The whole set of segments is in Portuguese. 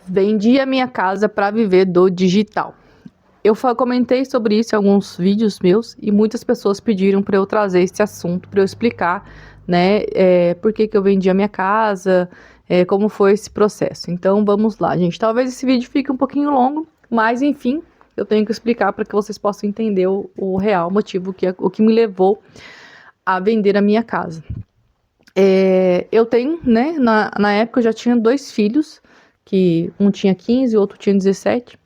Vendi a minha casa para viver do digital. Eu comentei sobre isso em alguns vídeos meus e muitas pessoas pediram para eu trazer esse assunto, para eu explicar, né, por que que eu vendi a minha casa, como foi esse processo. Então vamos lá, gente. Talvez esse vídeo fique um pouquinho longo, mas enfim, eu tenho que explicar para que vocês possam entender o real motivo, o que me levou a vender a minha casa. Eu tenho, né, na época eu já tinha 2 filhos, que um tinha 15 e o outro tinha 17.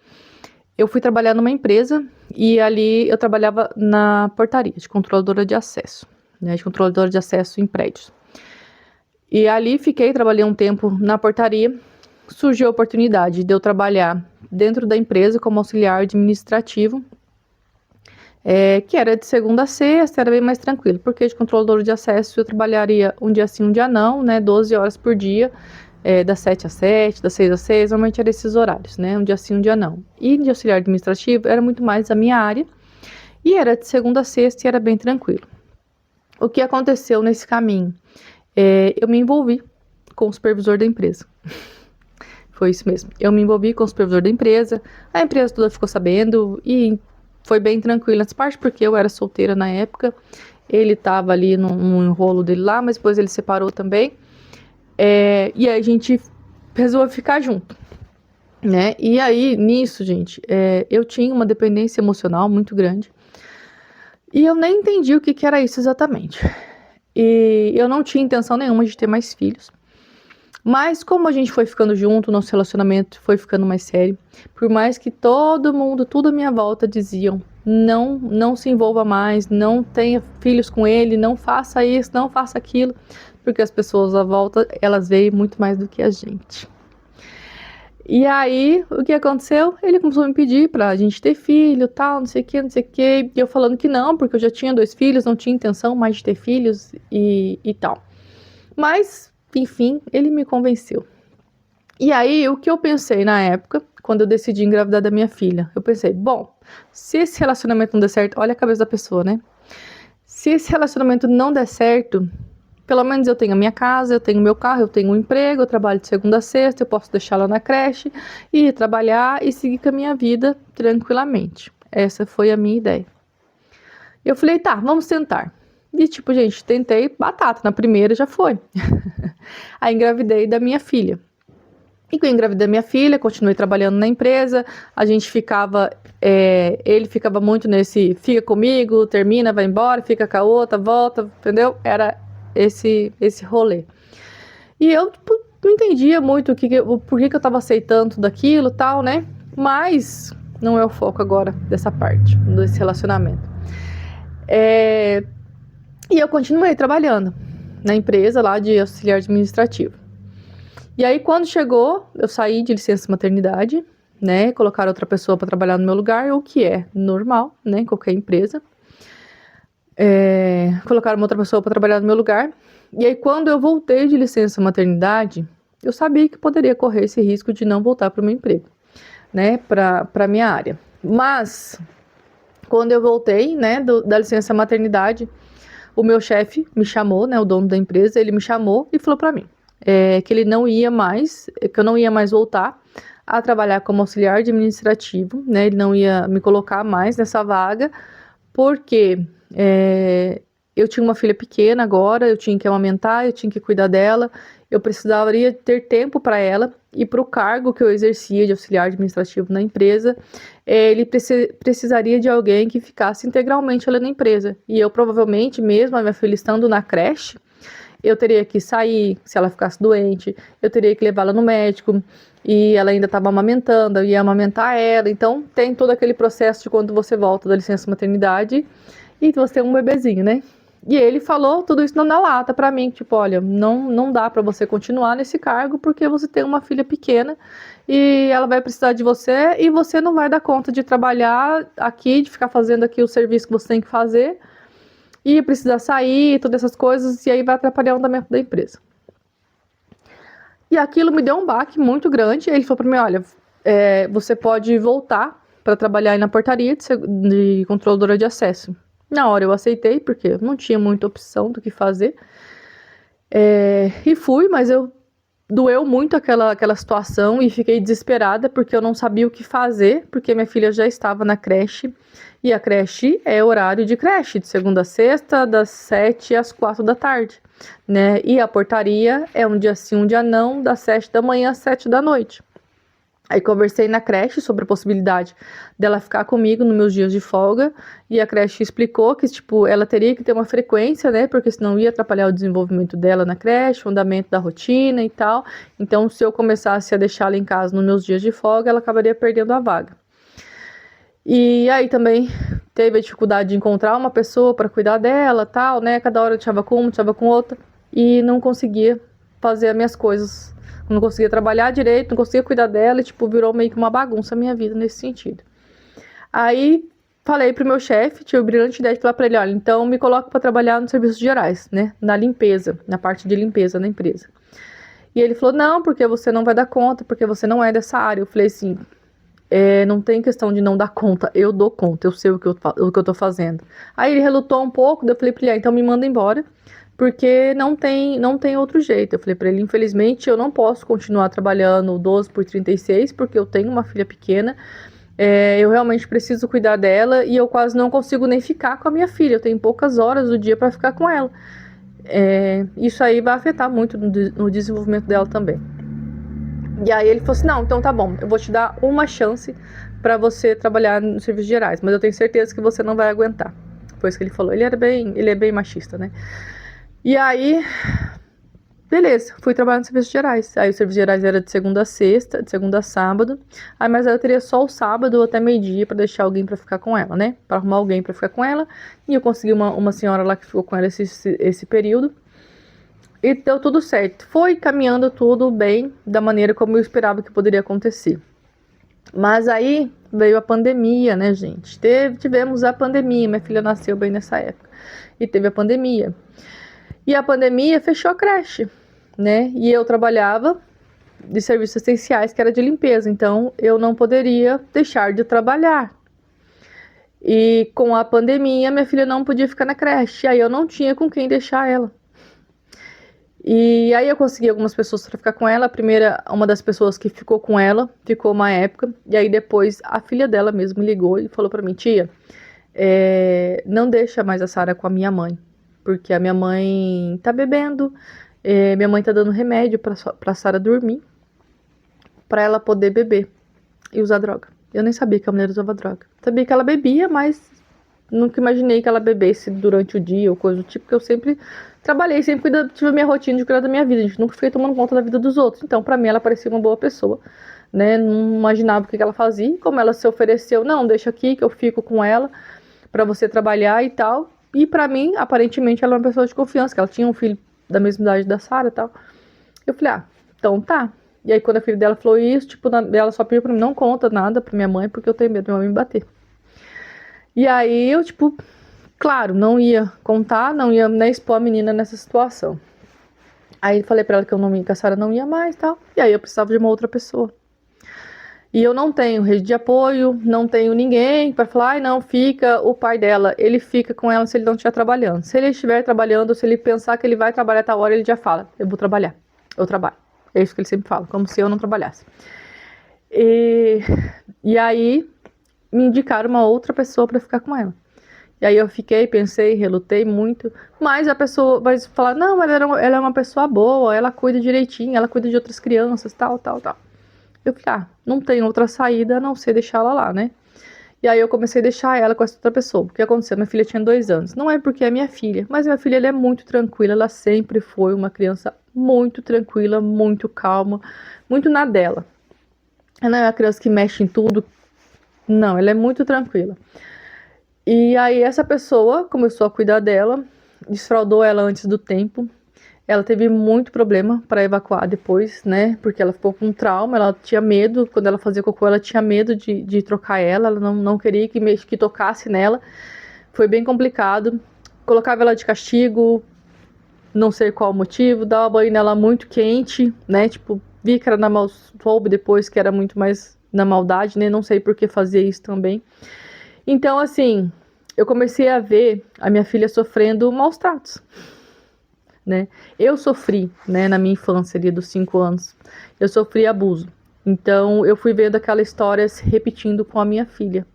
Eu fui trabalhar numa empresa e ali eu trabalhava na portaria de controladora de acesso, né, de controladora de acesso em prédios. E ali trabalhei um tempo na portaria, surgiu a oportunidade de eu trabalhar dentro da empresa como auxiliar administrativo, que era de segunda a sexta, era bem mais tranquilo, porque de controlador de acesso eu trabalharia um dia sim, um dia não, né, 12 horas por dia, das 7 às 7, das 6 às 6, normalmente era esses horários, né, um dia sim, um dia não. E de auxiliar administrativo era muito mais a minha área, e era de segunda a sexta e era bem tranquilo. O que aconteceu nesse caminho? Eu me envolvi com o supervisor da empresa. Foi isso mesmo. Eu me envolvi com o supervisor da empresa, a empresa toda ficou sabendo e foi bem tranquilo nessa parte, porque eu era solteira na época, ele tava ali num enrolo dele lá, mas depois ele separou também, e aí a gente resolveu ficar junto, né? E aí, nisso, gente, eu tinha uma dependência emocional muito grande, e eu nem entendi o que que era isso exatamente. E eu não tinha intenção nenhuma de ter mais filhos. Mas como a gente foi ficando junto, nosso relacionamento foi ficando mais sério, por mais que todo mundo, tudo à minha volta diziam, não se envolva mais, não tenha filhos com ele, não faça isso, não faça aquilo, porque as pessoas à volta, elas veem muito mais do que a gente. E aí, o que aconteceu? Ele começou a me pedir pra gente ter filho, tal, não sei o que, não sei o que, e eu falando que não, porque eu já tinha 2 filhos, não tinha intenção mais de ter filhos e tal. Mas enfim, ele me convenceu. E aí, o que eu pensei na época, quando eu decidi engravidar da minha filha? Eu pensei, bom, se esse relacionamento não der certo, olha a cabeça da pessoa, né? Se esse relacionamento não der certo, pelo menos eu tenho a minha casa, eu tenho meu carro, eu tenho um emprego, eu trabalho de segunda a sexta, eu posso deixar ela na creche e trabalhar e seguir com a minha vida tranquilamente. Essa foi a minha ideia. Eu falei, tá, vamos tentar. E tipo, gente, tentei batata, na primeira já foi. Aí engravidei da minha filha. E quando eu engravidei da minha filha, continuei trabalhando na empresa, a gente ficava, ele ficava muito nesse, fica comigo, termina, vai embora, fica com a outra, volta, entendeu? Era esse rolê. E eu, tipo, não entendia muito por que eu tava aceitando tudo aquilo e tal, né? Mas não é o foco agora dessa parte, desse relacionamento. E eu continuei trabalhando na empresa lá de auxiliar administrativo. E aí, quando chegou, eu saí de licença maternidade, né? Colocaram outra pessoa para trabalhar no meu lugar, o que é normal, né? Em qualquer empresa. Colocaram uma outra pessoa para trabalhar no meu lugar. E aí, quando eu voltei de licença maternidade, eu sabia que poderia correr esse risco de não voltar para o meu emprego, né? Para minha área. Mas, quando eu voltei, né? Da licença maternidade, o meu chefe me chamou, né? O dono da empresa, ele me chamou e falou para mim. Que ele não ia mais, que eu não ia mais voltar a trabalhar como auxiliar administrativo, né? Ele não ia me colocar mais nessa vaga, porque eu tinha uma filha pequena agora, eu tinha que amamentar, eu tinha que cuidar dela, eu precisaria ter tempo para ela e para o cargo que eu exercia de auxiliar administrativo na empresa, ele precisaria de alguém que ficasse integralmente ali na empresa. E eu provavelmente, mesmo a minha filha estando na creche, eu teria que sair, se ela ficasse doente, eu teria que levá-la no médico, e ela ainda estava amamentando, eu ia amamentar ela, então tem todo aquele processo de quando você volta da licença maternidade e você tem um bebezinho, né? E ele falou tudo isso na lata pra mim, tipo, olha, não dá pra você continuar nesse cargo porque você tem uma filha pequena e ela vai precisar de você e você não vai dar conta de trabalhar aqui, de ficar fazendo aqui o serviço que você tem que fazer, ia precisar sair, todas essas coisas, e aí vai atrapalhar o andamento da empresa. E aquilo me deu um baque muito grande. Ele falou para mim, olha, você pode voltar para trabalhar aí na portaria de controladora de acesso. Na hora eu aceitei, porque não tinha muita opção do que fazer. E fui, mas eu doeu muito aquela situação e fiquei desesperada porque eu não sabia o que fazer, porque minha filha já estava na creche e a creche é horário de creche, de segunda a sexta, das 7 às 4 da tarde, né? E a portaria é um dia sim, um dia não, das 7 da manhã às 7 da noite. Aí conversei na creche sobre a possibilidade dela ficar comigo nos meus dias de folga, e a creche explicou que, tipo, ela teria que ter uma frequência, né, porque senão ia atrapalhar o desenvolvimento dela na creche, o andamento da rotina e tal. Então, se eu começasse a deixá-la em casa nos meus dias de folga, ela acabaria perdendo a vaga. E aí também teve a dificuldade de encontrar uma pessoa para cuidar dela, tal, né, cada hora eu tinha com uma, tinha com outra, e não conseguia fazer as minhas coisas. Não conseguia trabalhar direito, não conseguia cuidar dela e, tipo, virou meio que uma bagunça a minha vida nesse sentido. Aí, falei pro meu chefe, tive a brilhante ideia de falar pra ele, olha, então me coloca para trabalhar nos serviços gerais, né, na limpeza, na parte de limpeza da empresa. E ele falou, não, porque você não vai dar conta, porque você não é dessa área. Eu falei assim, não tem questão de não dar conta, eu dou conta, eu sei o que eu tô fazendo. Aí ele relutou um pouco, daí eu falei pra ele, então me manda embora, porque não tem outro jeito. Eu falei pra ele, infelizmente eu não posso continuar trabalhando 12 por 36, porque eu tenho uma filha pequena, eu realmente preciso cuidar dela e eu quase não consigo nem ficar com a minha filha, eu tenho poucas horas do dia para ficar com ela. Isso aí vai afetar muito no desenvolvimento dela também. E aí ele falou assim, não, então tá bom, eu vou te dar uma chance para você trabalhar nos serviços gerais, mas eu tenho certeza que você não vai aguentar. Foi isso que ele falou. Ele é bem machista, né? E aí, beleza, fui trabalhar nos serviços gerais. Aí os serviços gerais era de segunda a sexta, de segunda a sábado. Aí, mas aí eu teria só o sábado até meio-dia pra deixar alguém pra ficar com ela, né? Pra arrumar alguém pra ficar com ela. E eu consegui uma senhora lá que ficou com ela esse período. E deu tudo certo. Foi caminhando tudo bem, da maneira como eu esperava que poderia acontecer. Mas aí veio a pandemia, né, gente? Tivemos a pandemia. Minha filha nasceu bem nessa época. E teve a pandemia. E a pandemia fechou a creche, né? E eu trabalhava de serviços essenciais, que era de limpeza, então eu não poderia deixar de trabalhar. E com a pandemia, minha filha não podia ficar na creche, aí eu não tinha com quem deixar ela. E aí eu consegui algumas pessoas para ficar com ela. A primeira, uma das pessoas que ficou com ela, ficou uma época, e aí depois a filha dela mesmo ligou e falou para mim, tia, não deixa mais a Sara com a minha mãe, porque a minha mãe tá bebendo, minha mãe tá dando remédio pra Sara dormir, pra ela poder beber e usar droga. Eu nem sabia que a mulher usava droga. Sabia que ela bebia, mas nunca imaginei que ela bebesse durante o dia ou coisa do tipo, porque eu sempre trabalhei, sempre tive a minha rotina de cuidar da minha vida, a gente nunca fiquei tomando conta da vida dos outros. Então, pra mim, ela parecia uma boa pessoa, né? Não imaginava o que ela fazia, como ela se ofereceu, não, deixa aqui que eu fico com ela pra você trabalhar e tal. E pra mim, aparentemente, ela é uma pessoa de confiança, que ela tinha um filho da mesma idade da Sara e tal. Eu falei, então tá. E aí, quando a filha dela falou isso, tipo, ela só pediu pra mim, não conta nada pra minha mãe, porque eu tenho medo de minha mãe me bater. E aí, eu, tipo, claro, não ia contar, não ia nem expor a menina nessa situação. Aí, falei pra ela que a Sara não ia mais e tal. E aí, eu precisava de uma outra pessoa. E eu não tenho rede de apoio, não tenho ninguém para falar, não, fica o pai dela, ele fica com ela se ele não estiver trabalhando. Se ele estiver trabalhando, se ele pensar que ele vai trabalhar a tal hora, ele já fala, eu vou trabalhar, eu trabalho. É isso que ele sempre fala, como se eu não trabalhasse. E aí, me indicaram uma outra pessoa para ficar com ela. E aí eu fiquei, pensei, relutei muito, mas a pessoa vai falar, não, mas ela é uma pessoa boa, ela cuida direitinho, ela cuida de outras crianças, tal. Eu falei, não tem outra saída a não ser deixar ela lá, né? E aí eu comecei a deixar ela com essa outra pessoa. O que aconteceu? Minha filha tinha 2 anos. Não é porque é minha filha, mas minha filha ela é muito tranquila. Ela sempre foi uma criança muito tranquila, muito calma, muito na dela. Ela não é uma criança que mexe em tudo. Não, ela é muito tranquila. E aí essa pessoa começou a cuidar dela, desfraldou ela antes do tempo. Ela teve muito problema para evacuar depois, né? Porque ela ficou com trauma, ela tinha medo, quando ela fazia cocô, ela tinha medo de trocar ela não queria que tocasse nela. Foi bem complicado. Colocava ela de castigo, não sei qual o motivo, dava banho nela muito quente, né? Tipo, vi que era soube depois que era muito mais na maldade, né? Não sei por que fazia isso também. Então, assim, eu comecei a ver a minha filha sofrendo maus tratos. né? Eu sofri, né, na minha infância ali dos 5 anos, eu sofri abuso. Então, eu fui vendo aquela história se repetindo com a minha filha,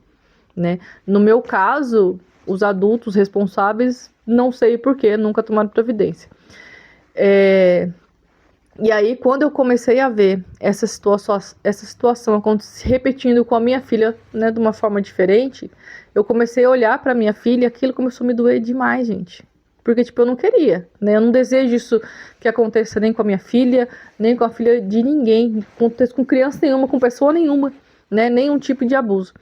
né? No meu caso, os adultos responsáveis, não sei porquê, nunca tomaram providência. E aí, quando eu comecei a ver essa situação se repetindo com a minha filha, né, de uma forma diferente, eu comecei a olhar para minha filha e aquilo começou a me doer demais, gente. Porque, tipo, eu não queria, né? Eu não desejo isso que aconteça nem com a minha filha, nem com a filha de ninguém, aconteça com criança nenhuma, com pessoa nenhuma, né? Nenhum tipo de abuso.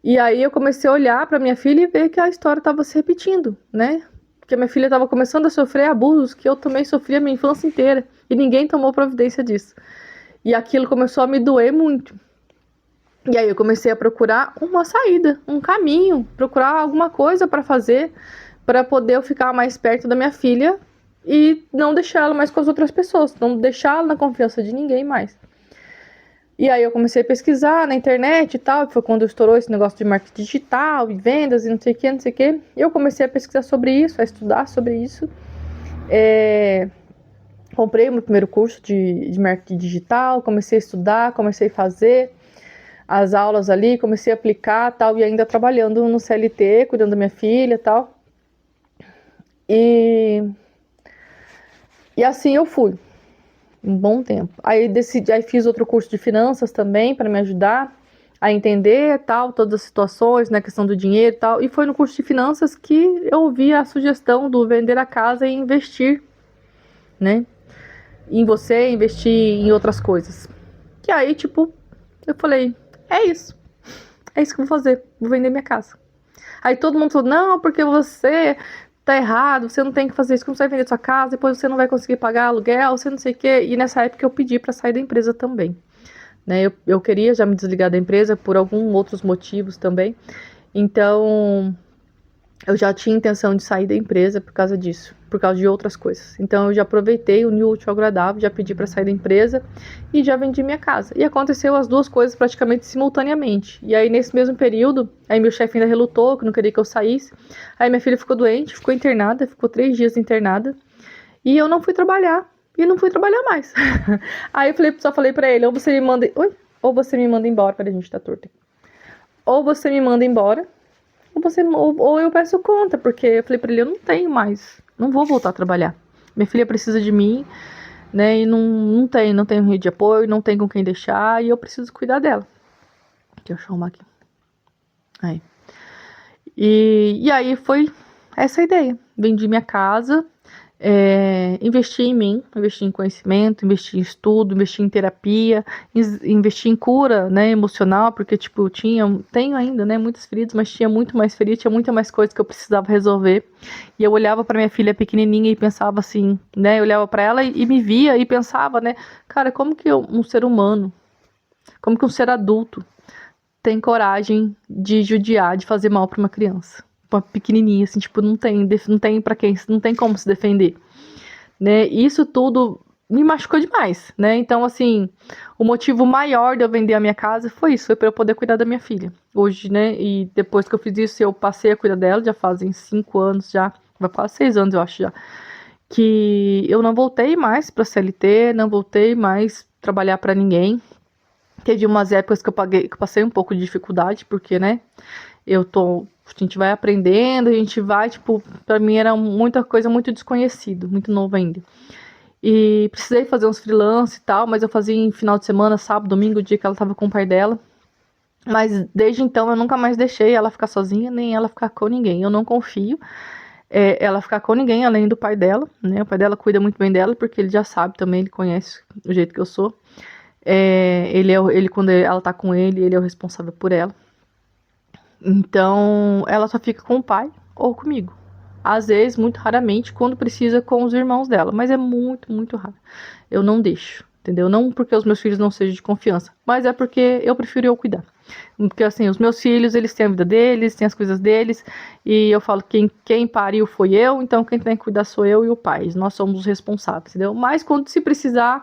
E aí eu comecei a olhar para minha filha e ver que a história estava se repetindo, né? Que a minha filha estava começando a sofrer abusos que eu também sofri a minha infância inteira e ninguém tomou providência disso. E aquilo começou a me doer muito. E aí eu comecei a procurar uma saída, um caminho, procurar alguma coisa para fazer para poder eu ficar mais perto da minha filha e não deixar ela mais com as outras pessoas, não deixar ela na confiança de ninguém mais. E aí eu comecei a pesquisar na internet e tal, foi quando estourou esse negócio de marketing digital e vendas e não sei o que, não sei o que. E eu comecei a pesquisar sobre isso, a estudar sobre isso. Comprei o meu primeiro curso de marketing digital, comecei a estudar, comecei a fazer as aulas ali, comecei a aplicar tal, e ainda trabalhando no CLT, cuidando da minha filha e tal. E assim eu fui, um bom tempo. Aí fiz outro curso de finanças também para me ajudar a entender tal, todas as situações, né, questão do dinheiro e tal. E foi no curso de finanças que eu ouvi a sugestão do vender a casa e investir, né, em você, investir em outras coisas. Que aí, tipo, eu falei, é isso que eu vou fazer, vou vender minha casa. Aí todo mundo falou, não, porque você tá errado, você não tem que fazer isso, como você vai vender sua casa, depois você não vai conseguir pagar aluguel, você não sei o quê. E nessa época eu pedi para sair da empresa também, né? Eu queria já me desligar da empresa por alguns outros motivos também. Então, eu já tinha intenção de sair da empresa por causa disso, por causa de outras coisas. Então eu já aproveitei, uni o útil ao agradável, já pedi para sair da empresa e já vendi minha casa. E aconteceu as duas coisas praticamente simultaneamente. E aí nesse mesmo período, aí meu chefe ainda relutou, que não queria que eu saísse. Aí minha filha ficou doente, ficou internada, ficou 3 dias internada. E eu não fui trabalhar. E não fui trabalhar mais. Aí eu só falei pra ele, ou você me manda... Oi? Ou você me manda embora. Peraí, a gente tá torto aqui. Ou você me manda embora, ou eu peço conta, porque eu falei pra ele, eu não tenho mais, não vou voltar a trabalhar. Minha filha precisa de mim, né, e não tem rede de apoio, não tem com quem deixar, e eu preciso cuidar dela. Deixa eu arrumar aqui. Aí. E aí foi essa a ideia. Vendi minha casa, investi em mim, investi em conhecimento, investi em estudo, investi em terapia, investi em cura, né, emocional, porque, tipo, tenho ainda, né, muitas feridas, mas tinha muito mais feridas, tinha muita mais coisas que eu precisava resolver. E eu olhava para minha filha pequenininha e pensava assim, né, eu olhava para ela e me via e pensava, né, cara, como que um ser humano, como que um ser adulto tem coragem de judiar, de fazer mal para uma criança? Uma pequenininha, assim, tipo, não tem para quem, não tem como se defender, né? Isso tudo me machucou demais, né? Então, assim, o motivo maior de eu vender a minha casa foi isso, foi para eu poder cuidar da minha filha. Hoje, né? E depois que eu fiz isso, eu passei a cuidar dela, já fazem 5 anos já, vai quase 6 anos, eu acho já, que eu não voltei mais para CLT, não voltei mais trabalhar para ninguém. Teve umas épocas que eu passei um pouco de dificuldade, porque, né? A gente vai aprendendo, a gente vai, tipo, pra mim era muita coisa muito desconhecido, muito novo ainda. E precisei fazer uns freelance e tal, mas eu fazia em final de semana, sábado, domingo, o dia que ela tava com o pai dela. Mas desde então eu nunca mais deixei ela ficar sozinha, nem ela ficar com ninguém. Eu não confio ela ficar com ninguém além do pai dela, né? O pai dela cuida muito bem dela, porque ele já sabe também, ele conhece o jeito que eu sou. Ele quando ela tá com ele é o responsável por ela. Então, ela só fica com o pai ou comigo. Às vezes, muito raramente, quando precisa, com os irmãos dela. Mas é muito, muito raro. Eu não deixo, entendeu? Não porque os meus filhos não sejam de confiança, mas é porque eu prefiro eu cuidar. Porque, assim, os meus filhos, eles têm a vida deles, têm as coisas deles, e eu falo que quem pariu foi eu, então quem tem que cuidar sou eu e o pai. Nós somos os responsáveis, entendeu? Mas quando se precisar,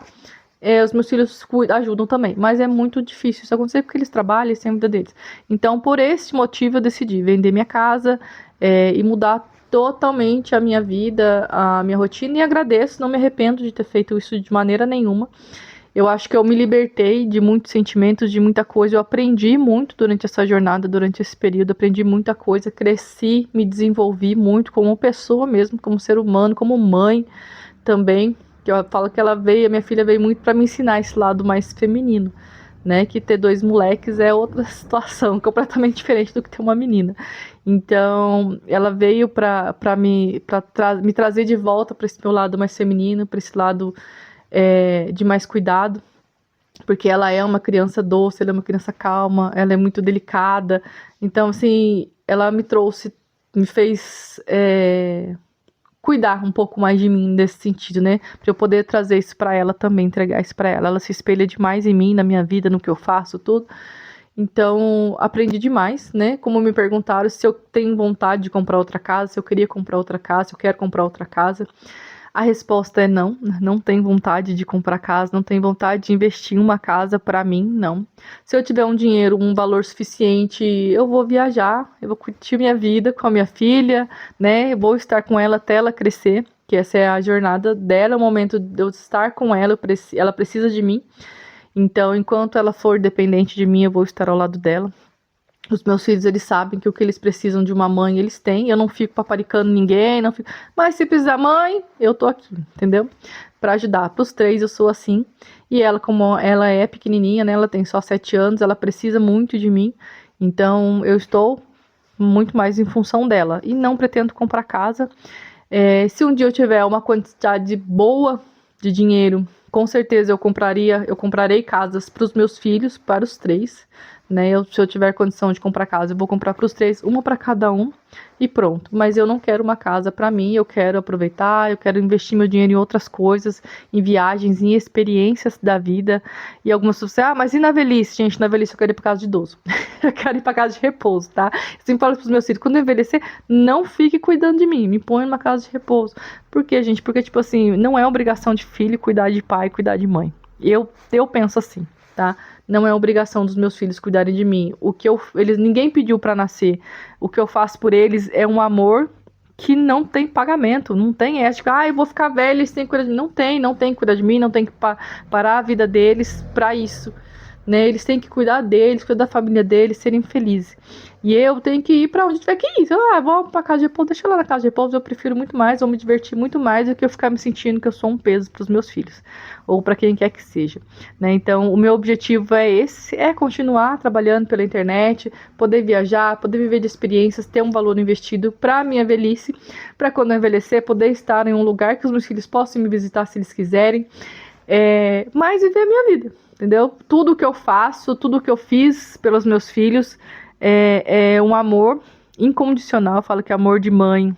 os meus filhos ajudam também, mas é muito difícil isso acontecer porque eles trabalham e têm a vida deles. Então, por esse motivo, eu decidi vender minha casa e mudar totalmente a minha vida, a minha rotina, e agradeço, não me arrependo de ter feito isso de maneira nenhuma. Eu acho que eu me libertei de muitos sentimentos, de muita coisa. Eu aprendi muito durante essa jornada, durante esse período. Aprendi muita coisa, cresci, me desenvolvi muito como pessoa mesmo, como ser humano, como mãe também. Que eu falo que ela veio, a minha filha veio muito para me ensinar esse lado mais feminino, né? Que ter 2 moleques é outra situação, completamente diferente do que ter uma menina. Então, ela veio para me trazer de volta para esse meu lado mais feminino, para esse lado de mais cuidado, porque ela é uma criança doce, ela é uma criança calma, ela é muito delicada. Então, assim, ela me trouxe, me fez cuidar um pouco mais de mim nesse sentido, né? Pra eu poder trazer isso pra ela também, entregar isso pra ela. Ela se espelha demais em mim, na minha vida, no que eu faço, tudo. Então, aprendi demais, né? Como me perguntaram se eu tenho vontade de comprar outra casa, se eu queria comprar outra casa, se eu quero comprar outra casa. A resposta é não, não tenho vontade de comprar casa, não tenho vontade de investir em uma casa para mim, não. Se eu tiver um dinheiro, um valor suficiente, eu vou viajar, eu vou curtir minha vida com a minha filha, né? Eu vou estar com ela até ela crescer, que essa é a jornada dela, é o momento de eu estar com ela, ela precisa de mim. Então, enquanto ela for dependente de mim, eu vou estar ao lado dela. Os meus filhos, eles sabem que o que eles precisam de uma mãe, eles têm. Eu não fico paparicando ninguém, não fico... Mas se precisar mãe, eu tô aqui, entendeu? Pra ajudar. Pros 3 eu sou assim. E ela, como ela é pequenininha, né? Ela tem só 7 anos, ela precisa muito de mim. Então, eu estou muito mais em função dela. E não pretendo comprar casa. Se um dia eu tiver uma quantidade boa de dinheiro, com certeza eu comprarei casas para os meus filhos, para os 3, né? Se eu tiver condição de comprar casa, eu vou comprar para os 3, uma para cada um e pronto. Mas eu não quero uma casa para mim, eu quero aproveitar, eu quero investir meu dinheiro em outras coisas, em viagens, em experiências da vida. E algumas pessoas dizem, mas e na velhice? Gente, na velhice eu quero ir para casa de idoso. Eu quero ir para casa de repouso, tá? Eu sempre falo para os meus filhos, quando eu envelhecer, não fique cuidando de mim, me põe numa casa de repouso. Por quê, gente? Porque, tipo assim, não é obrigação de filho cuidar de pai, cuidar de mãe. Eu penso assim, tá? Não é obrigação dos meus filhos cuidarem de mim. Ninguém pediu para nascer. O que eu faço por eles é um amor que não tem pagamento, não tem ética. Eu vou ficar velho, eles têm que cuidar de mim. Não tem que cuidar de mim, não tem que parar a vida deles para isso, né? Eles têm que cuidar deles, cuidar da família deles, serem felizes. E eu tenho que ir pra onde tiver que ir. Vou pra casa de repouso, deixa eu lá na casa de repouso, eu prefiro muito mais, vou me divertir muito mais do que eu ficar me sentindo que eu sou um peso pros meus filhos, ou pra quem quer que seja, né? Então, o meu objetivo é esse, é continuar trabalhando pela internet, poder viajar, poder viver de experiências, ter um valor investido pra minha velhice, pra quando eu envelhecer, poder estar em um lugar que os meus filhos possam me visitar se eles quiserem, mas viver a minha vida, entendeu? Tudo que eu faço, tudo que eu fiz pelos meus filhos é um amor incondicional. Eu falo que amor de mãe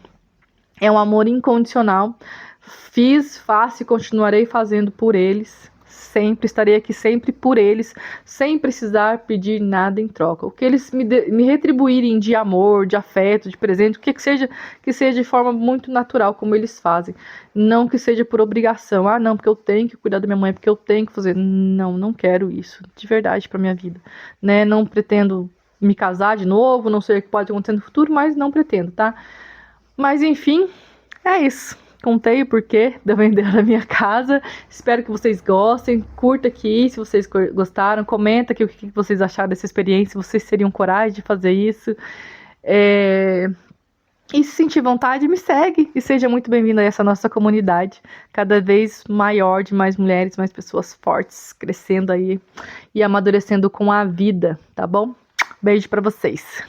é um amor incondicional. Fiz, faço e continuarei fazendo por eles. Sempre estarei aqui, sempre por eles, sem precisar pedir nada em troca. O que eles me retribuírem de amor, de afeto, de presente, o que seja de forma muito natural, como eles fazem. Não que seja por obrigação. Não, porque eu tenho que cuidar da minha mãe, porque eu tenho que fazer. Não, não quero isso, de verdade, pra minha vida, né? Não pretendo me casar de novo, não sei o que pode acontecer no futuro, mas não pretendo, tá? Mas enfim, é isso. Contei o porquê de eu vender a minha casa. Espero que vocês gostem. Curta aqui se vocês gostaram. Comenta aqui o que vocês acharam dessa experiência. Se vocês teriam coragem de fazer isso. E se sentir vontade, me segue. E seja muito bem-vindo a essa nossa comunidade. Cada vez maior, de mais mulheres, mais pessoas fortes, crescendo aí e amadurecendo com a vida, tá bom? Beijo pra vocês.